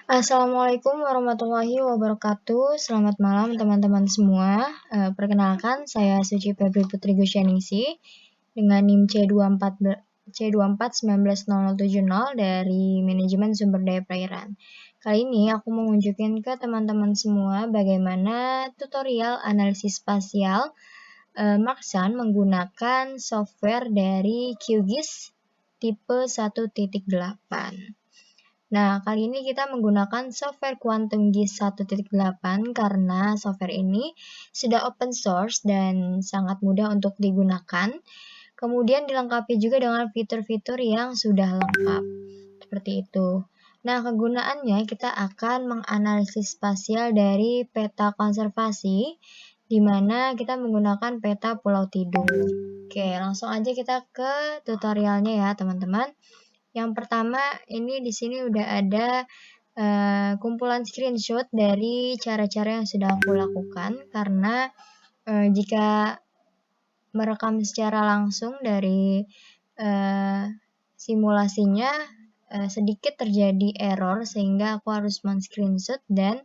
Assalamualaikum warahmatullahi wabarakatuh. Selamat malam teman-teman semua. Perkenalkan, saya Suci Febri Putri Gusyaningsi dengan NIM C24 190070 dari Manajemen Sumber Daya Perairan. Kali ini aku mau nunjukin ke teman-teman semua bagaimana tutorial analisis spasial Marksan menggunakan software dari QGIS tipe 1.8. Nah, kali ini kita menggunakan software Quantum GIS 1.8 karena software ini sudah open source dan sangat mudah untuk digunakan. Kemudian dilengkapi juga dengan fitur-fitur yang sudah lengkap. Seperti itu. Nah, kegunaannya kita akan menganalisis spasial dari peta konservasi, di mana kita menggunakan peta Pulau Tidung. Oke, langsung aja kita ke tutorialnya ya, teman-teman. Yang pertama, ini di sini udah ada kumpulan screenshot dari cara-cara yang sudah aku lakukan, karena jika merekam secara langsung dari simulasinya sedikit terjadi error, sehingga aku harus men-screenshot dan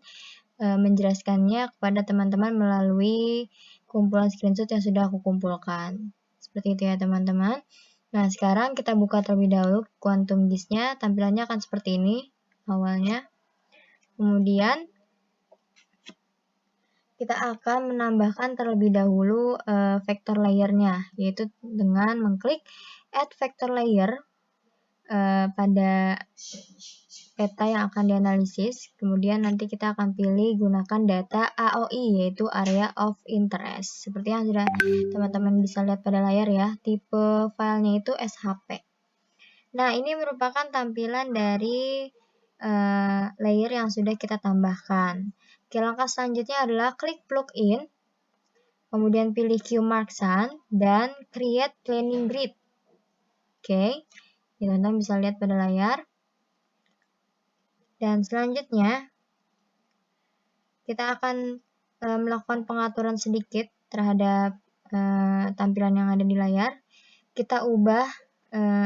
menjelaskannya kepada teman-teman melalui kumpulan screenshot yang sudah aku kumpulkan. Seperti itu ya teman-teman. Nah, sekarang kita buka terlebih dahulu Quantum GIS-nya. Tampilannya akan seperti ini awalnya. Kemudian kita akan menambahkan terlebih dahulu vector layer-nya, yaitu dengan mengklik Add Vector Layer pada peta yang akan dianalisis. Kemudian nanti kita akan pilih gunakan data AOI, yaitu Area of Interest. Seperti yang sudah teman-teman bisa lihat pada layar ya, tipe filenya itu SHP. Nah, ini merupakan tampilan dari layer yang sudah kita tambahkan. Oke, langkah selanjutnya adalah klik plugin, kemudian pilih Qmarksan, dan create planning grid. Oke, teman-teman bisa lihat pada layar. Dan selanjutnya, kita akan melakukan pengaturan sedikit terhadap tampilan yang ada di layar. Kita ubah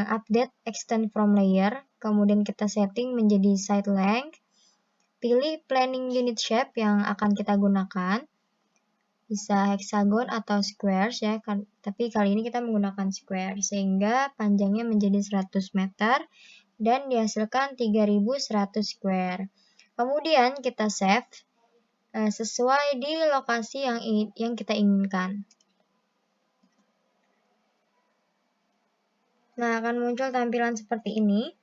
update extend from layer, kemudian kita setting menjadi side length, pilih planning unit shape yang akan kita gunakan, bisa hexagon atau squares ya, tapi kali ini kita menggunakan square, sehingga panjangnya menjadi 100 meter dan dihasilkan 3100 square. Kemudian kita save sesuai di lokasi yang kita inginkan. Nah, akan muncul tampilan seperti ini.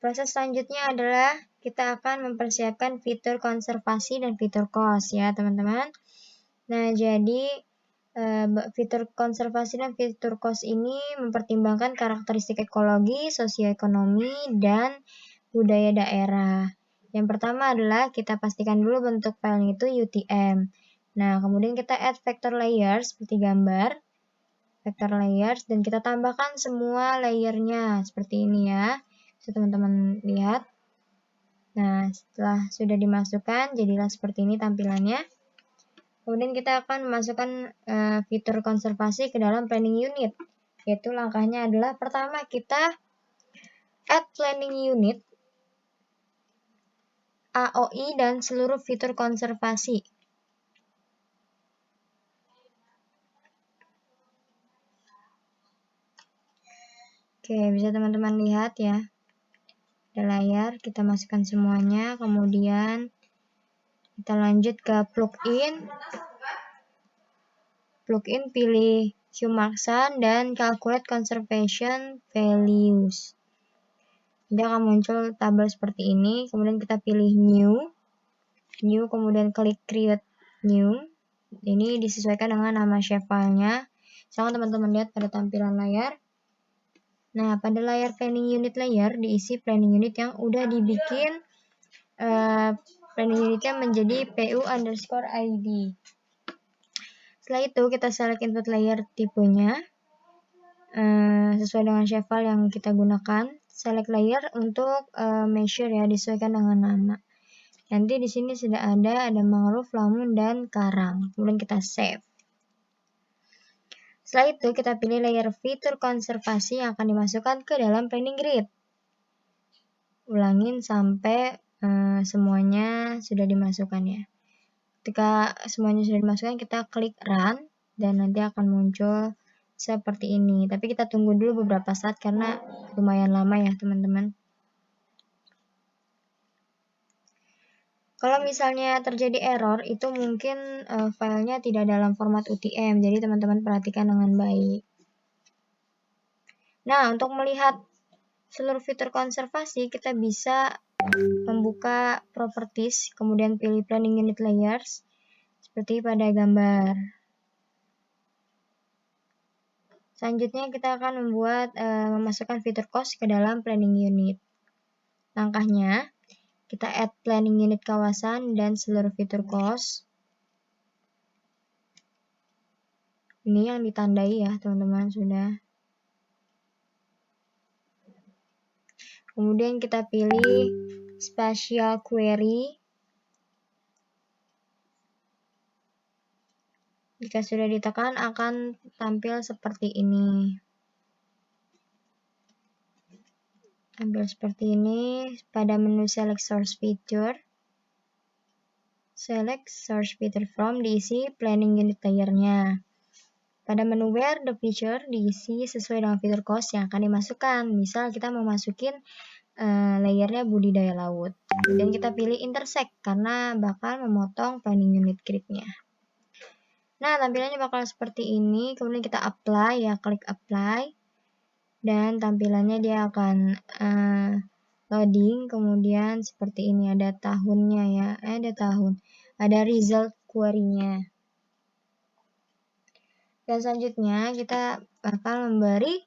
Proses selanjutnya adalah kita akan mempersiapkan fitur konservasi dan fitur cost ya, teman-teman. Nah, jadi fitur konservasi dan fitur cost ini mempertimbangkan karakteristik ekologi, sosioekonomi, dan budaya daerah. Yang pertama adalah kita pastikan dulu bentuk filenya itu UTM. Nah, kemudian kita add vector layers seperti gambar, vector layers, dan kita tambahkan semua layernya seperti ini ya. Bisa teman-teman lihat. Nah, setelah sudah dimasukkan, jadilah seperti ini tampilannya. Kemudian kita akan memasukkan fitur konservasi ke dalam planning unit. Yaitu langkahnya adalah pertama kita add planning unit, AOI, dan seluruh fitur konservasi. Oke, bisa teman-teman lihat ya. Layar, kita masukkan semuanya, kemudian kita lanjut ke plugin, pilih Qmarksan dan calculate conservation values. Dia akan muncul tabel seperti ini, kemudian kita pilih new, kemudian klik create new. Ini disesuaikan dengan nama shapefile-nya. Sama teman-teman lihat pada tampilan layar. Nah, pada layar planning unit layer diisi planning unit yang udah dibikin planning unitnya menjadi PU_ID. Setelah itu kita select input layer tipenya sesuai dengan shapefile yang kita gunakan. Select layer untuk measure ya, disesuaikan dengan nama. Nanti di sini sudah ada mangrove, lamun, dan karang. Kemudian kita save. Setelah itu kita pilih layer fitur konservasi yang akan dimasukkan ke dalam planning grid. Ulangin sampai semuanya sudah dimasukkan ya. Ketika semuanya sudah dimasukkan, kita klik run dan nanti akan muncul seperti ini. Tapi kita tunggu dulu beberapa saat karena lumayan lama ya teman-teman. Kalau misalnya terjadi error, itu mungkin filenya tidak dalam format UTM, jadi teman-teman perhatikan dengan baik. Nah, untuk melihat seluruh fitur konservasi, kita bisa membuka properties, kemudian pilih planning unit layers, seperti pada gambar. Selanjutnya kita akan memasukkan fitur cost ke dalam planning unit. Langkahnya, kita add planning unit kawasan dan seluruh fitur cost. Ini yang ditandai ya teman-teman sudah. Kemudian kita pilih spatial query. Jika sudah ditekan akan tampil seperti ini. Tampil seperti ini pada menu select source feature. Select source feature from diisi planning unit layernya. Pada menu where the feature diisi sesuai dengan fitur cost yang akan dimasukkan. Misal kita mau masukin layernya budidaya laut. Kemudian kita pilih intersect karena bakal memotong planning unit grid-nya. Nah, tampilannya bakal seperti ini. Kemudian kita apply ya, klik apply. Dan tampilannya dia akan loading. Kemudian seperti ini ada tahunnya ya. Ada result query-nya. Dan selanjutnya kita bakal memberi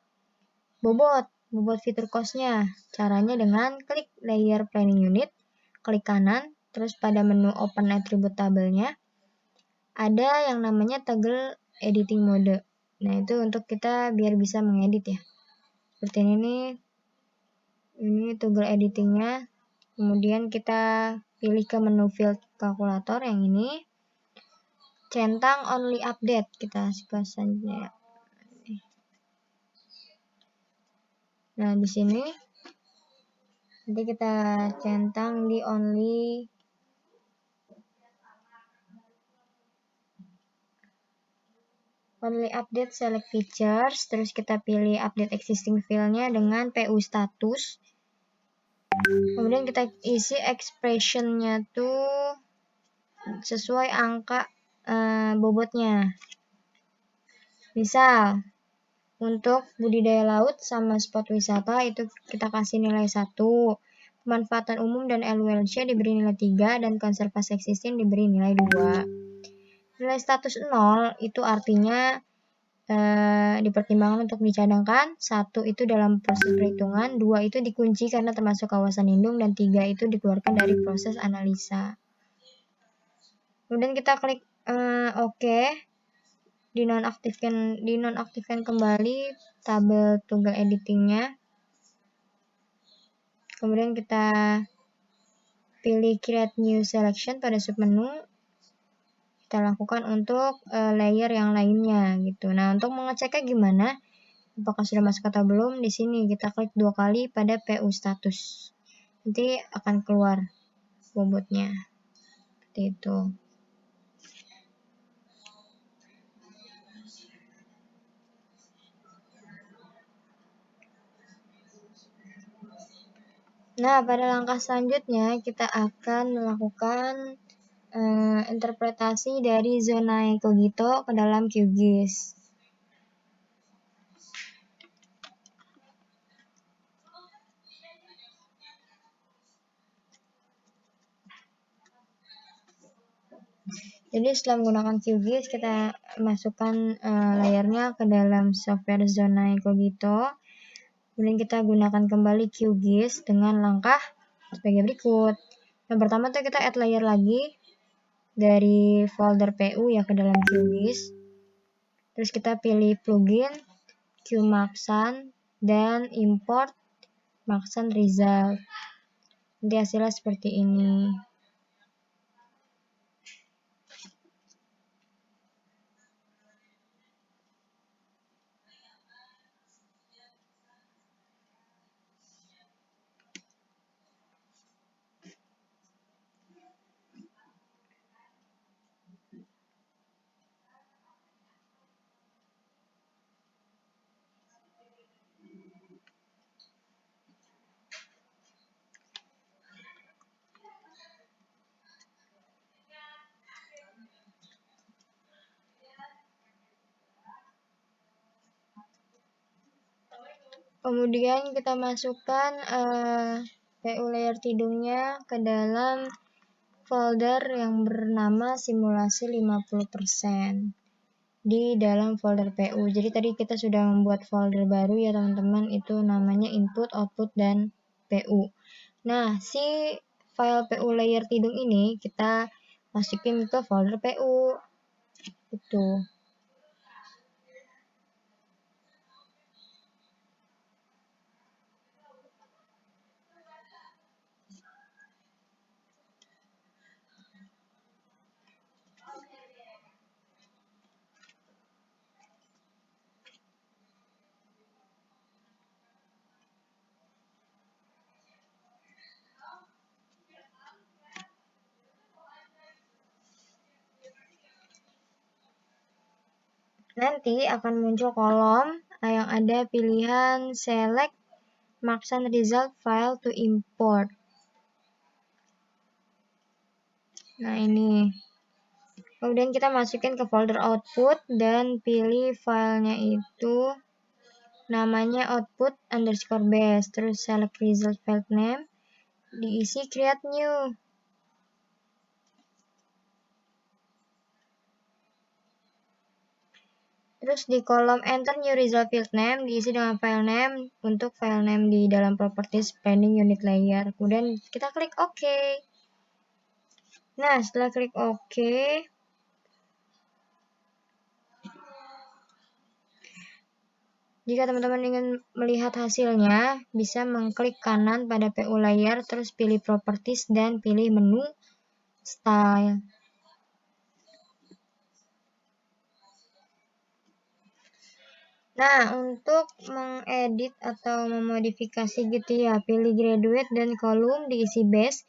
bobot fitur cost-nya. Caranya dengan klik layer planning unit, klik kanan, terus pada menu open attribute table-nya ada yang namanya toggle editing mode. Nah, itu untuk kita biar bisa mengedit ya. Seperti ini nih. Ini toggle editingnya. Kemudian kita pilih ke menu field kalkulator yang ini. Centang only update kita selanjutnya ya. Nah, di sini nanti kita centang di only update select features, terus kita pilih update existing file-nya dengan PU status. Kemudian kita isi expression-nya tuh sesuai angka bobotnya. Misal untuk budidaya laut sama spot wisata itu kita kasih nilai 1. Pemanfaatan umum dan LULC diberi nilai 3 dan konservasi existing diberi nilai 2. Nilai status 0 itu artinya dipertimbangkan untuk dicadangkan. 1 itu dalam proses perhitungan, 2 itu dikunci karena termasuk kawasan lindung, dan 3 itu dikeluarkan dari proses analisa. Kemudian kita klik OK. Dinonaktifkan kembali tabel toggle editingnya. Kemudian kita pilih create new selection pada submenu. Kita lakukan untuk layer yang lainnya gitu. Nah, untuk mengeceknya gimana? Apakah sudah masuk atau belum? Di sini kita klik 2 kali pada PU status. Nanti akan keluar bobotnya. Seperti itu. Nah, pada langkah selanjutnya kita akan melakukan interpretasi dari zona cogito ke dalam QGIS. Jadi setelah menggunakan QGIS, kita masukkan layarnya ke dalam software zona cogito. Kemudian kita gunakan kembali QGIS dengan langkah sebagai berikut. Yang pertama tuh kita add layer lagi dari folder PU ya ke dalam QGIS. Terus kita pilih plugin, QMaxan, dan import Maxan result. Nanti hasilnya seperti ini. Kemudian kita masukkan PU layer tidungnya ke dalam folder yang bernama simulasi 50% di dalam folder PU. Jadi tadi kita sudah membuat folder baru ya teman-teman, itu namanya input, output, dan PU. Nah, si file PU layer tidung ini kita masukin ke folder PU. Itu. Nanti akan muncul kolom yang ada pilihan select Marksan result file to import. Nah, ini. Kemudian kita masukin ke folder output dan pilih filenya itu namanya output underscore base. Terus select result file name, diisi create new. Terus di kolom enter new result field name diisi dengan file name untuk file name di dalam properties planning unit layer. Kemudian kita klik OK. Nah, setelah klik OK, jika teman-teman ingin melihat hasilnya, bisa mengklik kanan pada PU layer, terus pilih properties dan pilih menu style. Nah, untuk mengedit atau memodifikasi gitu ya, pilih graduate dan kolom diisi base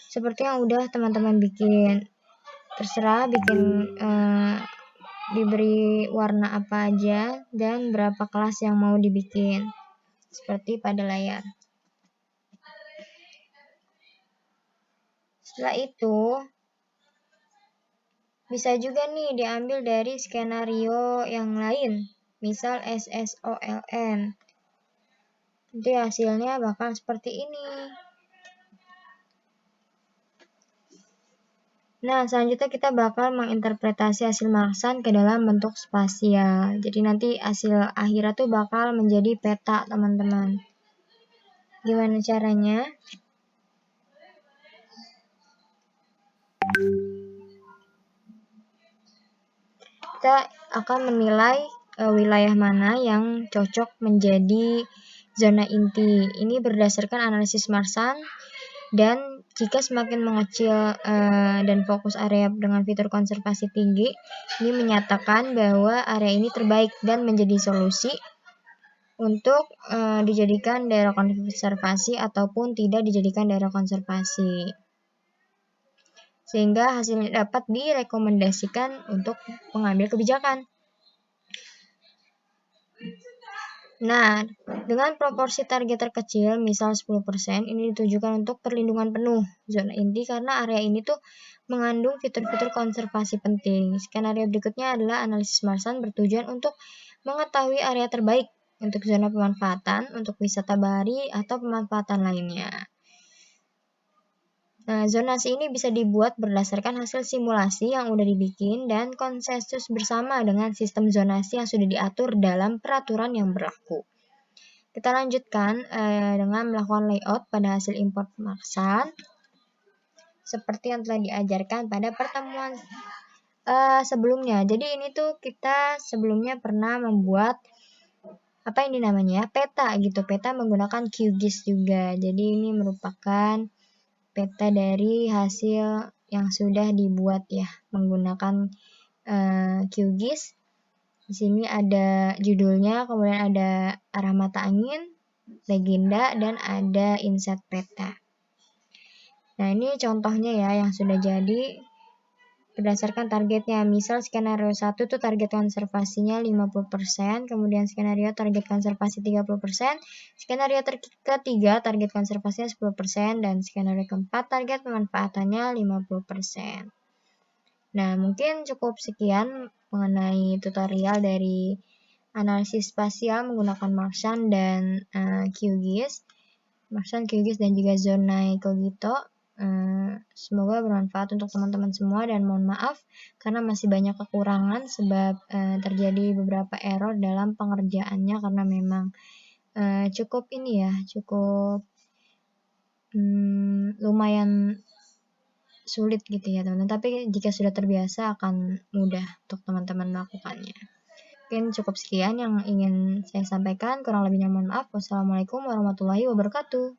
seperti yang udah teman-teman bikin. Terserah bikin diberi warna apa aja dan berapa kelas yang mau dibikin, seperti pada layar. Setelah itu, bisa juga nih diambil dari skenario yang lain, misal SSOLN. Nanti hasilnya bakal seperti ini. Nah, selanjutnya kita bakal menginterpretasi hasil Marksan ke dalam bentuk spasial. Jadi nanti hasil akhirnya tuh bakal menjadi peta, teman-teman. Gimana caranya? Kita akan menilai wilayah mana yang cocok menjadi zona inti. Ini berdasarkan analisis Marksan, dan jika semakin mengecil dan fokus area dengan fitur konservasi tinggi, ini menyatakan bahwa area ini terbaik dan menjadi solusi untuk dijadikan daerah konservasi ataupun tidak dijadikan daerah konservasi. Sehingga hasilnya dapat direkomendasikan untuk mengambil kebijakan. Nah, dengan proporsi target terkecil, misal 10%, ini ditujukan untuk perlindungan penuh zona inti karena area ini tuh mengandung fitur-fitur konservasi penting. Skenario berikutnya adalah analisis Marksan bertujuan untuk mengetahui area terbaik untuk zona pemanfaatan, untuk wisata bahari, atau pemanfaatan lainnya. Nah, zonasi ini bisa dibuat berdasarkan hasil simulasi yang udah dibikin dan konsensus bersama dengan sistem zonasi yang sudah diatur dalam peraturan yang berlaku. Kita lanjutkan dengan melakukan layout pada hasil import Marksan seperti yang telah diajarkan pada pertemuan sebelumnya. Jadi ini tuh kita sebelumnya pernah membuat apa ini namanya? Peta gitu. Peta menggunakan QGIS juga. Jadi ini merupakan peta dari hasil yang sudah dibuat ya menggunakan QGIS. Di sini ada judulnya, kemudian ada arah mata angin, legenda, dan ada inset peta. Nah, ini contohnya ya yang sudah jadi berdasarkan targetnya. Misal skenario 1 tuh target konservasinya 50%, kemudian skenario target konservasi 30%, skenario ketiga target konservasinya 10%, dan skenario keempat target pemanfaatannya 50%. Nah, mungkin cukup sekian mengenai tutorial dari analisis spasial menggunakan Marksan dan QGIS. Marksan, QGIS, dan juga Zonai Cogito. Semoga bermanfaat untuk teman-teman semua dan mohon maaf karena masih banyak kekurangan sebab terjadi beberapa error dalam pengerjaannya karena memang cukup lumayan sulit gitu ya teman-teman, tapi jika sudah terbiasa akan mudah untuk teman-teman melakukannya. Mungkin cukup sekian yang ingin saya sampaikan, kurang lebihnya mohon maaf. Wassalamualaikum warahmatullahi wabarakatuh.